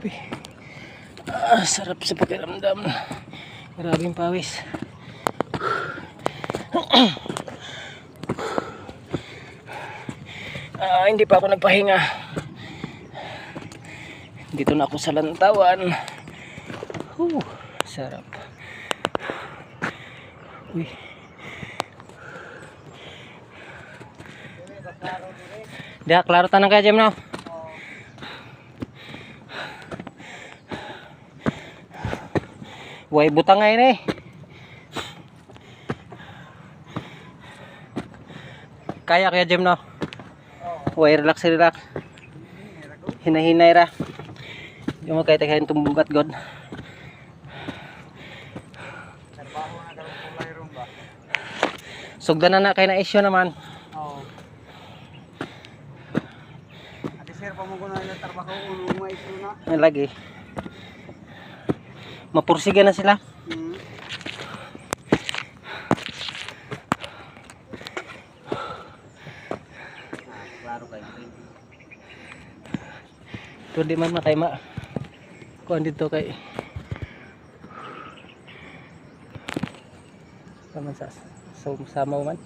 Uy. Sarap sa pakiramdam. Grabing pawis. Hindi pa ako nagpahinga. Dito na ako sa lantawan. Sarap. Uy. Dia, klaro tanang kaya Jem no? Way butang ngayon eh. Kaya Jem no? Way relax. Hinahinay ra. Yung mga kahit tumbugat god. Sugdan na kay na isyo naman. Oo. Ati sir, pamugunan na trabaho kung may isyo na. Ay, lagi. Mapursiga na sila. Klaro kayo. Ito di man makay ma. Kuan dito kay. Sama sa samaw man.